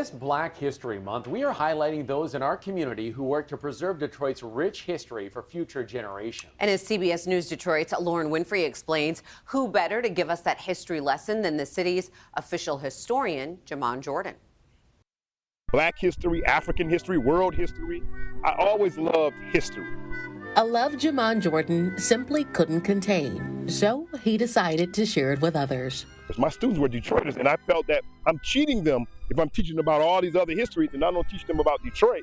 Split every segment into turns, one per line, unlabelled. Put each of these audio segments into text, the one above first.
This Black History Month, we are highlighting those in our community who work to preserve Detroit's rich history for future generations.
And as CBS News Detroit's Lauren Winfrey explains, who better to give us that history lesson than the city's official historian, Jamon Jordan.
Black history, African history, world history. I always loved history.
A love Jamon Jordan simply couldn't contain, so he decided to share it with others.
My students were Detroiters, and I felt that I'm cheating them if I'm teaching them about all these other histories and I don't teach them about Detroit.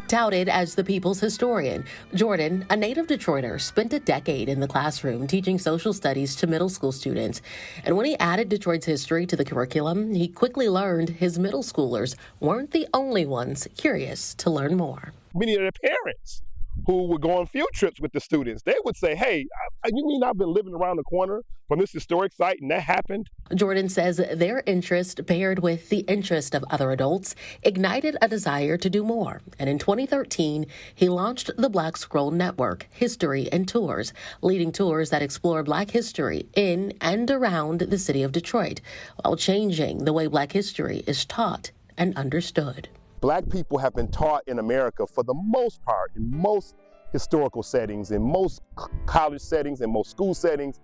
Touted as the people's historian, Jordan, a native Detroiter, spent a decade in the classroom teaching social studies to middle school students. And when he added Detroit's history to the curriculum, he quickly learned his middle schoolers weren't the only ones curious to learn more.
Many of their parents who would go on field trips with the students, they would say, hey, you mean I've been living around the corner from this historic site and that happened?
Jordan says their interest, paired with the interest of other adults, ignited a desire to do more. And in 2013, he launched the Black Scroll Network, History and Tours, leading tours that explore Black history in and around the city of Detroit, while changing the way Black history is taught and understood.
Black people have been taught in America, for the most part, in most historical settings, in most college settings, in most school settings,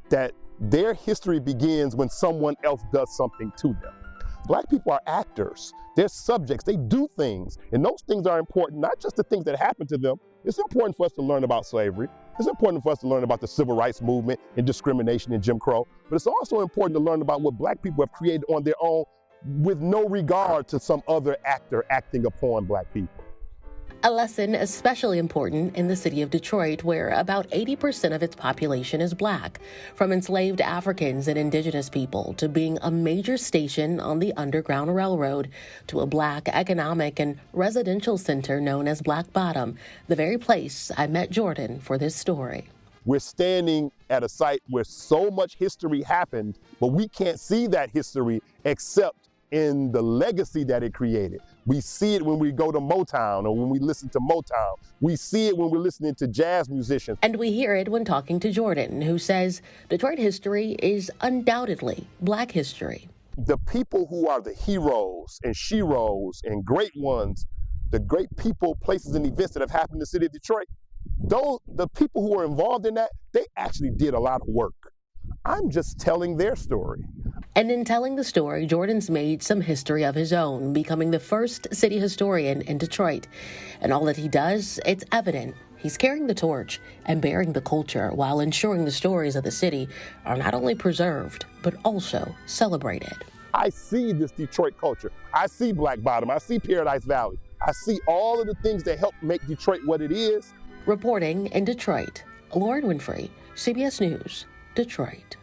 that their history begins when someone else does something to them. Black people are actors. They're subjects. They do things. And those things are important, not just the things that happen to them. It's important for us to learn about slavery. It's important for us to learn about the civil rights movement and discrimination and Jim Crow. But it's also important to learn about what Black people have created on their own with no regard to some other actor acting upon Black people.
A lesson especially important in the city of Detroit, where about 80% of its population is Black, from enslaved Africans and indigenous people to being a major station on the Underground Railroad to a Black economic and residential center known as Black Bottom, the very place I met Jordan for this story.
We're standing at a site where so much history happened, but we can't see that history except in the legacy that it created. We see it when we go to Motown or when we listen to Motown. We see it when we're listening to jazz musicians.
And we hear it when talking to Jordan, who says Detroit history is undoubtedly Black history.
The people who are the heroes and sheroes and great ones, the great people, places, and events that have happened in the city of Detroit, the people who are involved in that, they actually did a lot of work. I'm just telling their story.
And in telling the story, Jordan's made some history of his own, becoming the first city historian in Detroit. And all that he does, it's evident. He's carrying the torch and bearing the culture while ensuring the stories of the city are not only preserved, but also celebrated.
I see this Detroit culture. I see Black Bottom. I see Paradise Valley. I see all of the things that help make Detroit what it is.
Reporting in Detroit, Lauren Winfrey, CBS News, Detroit.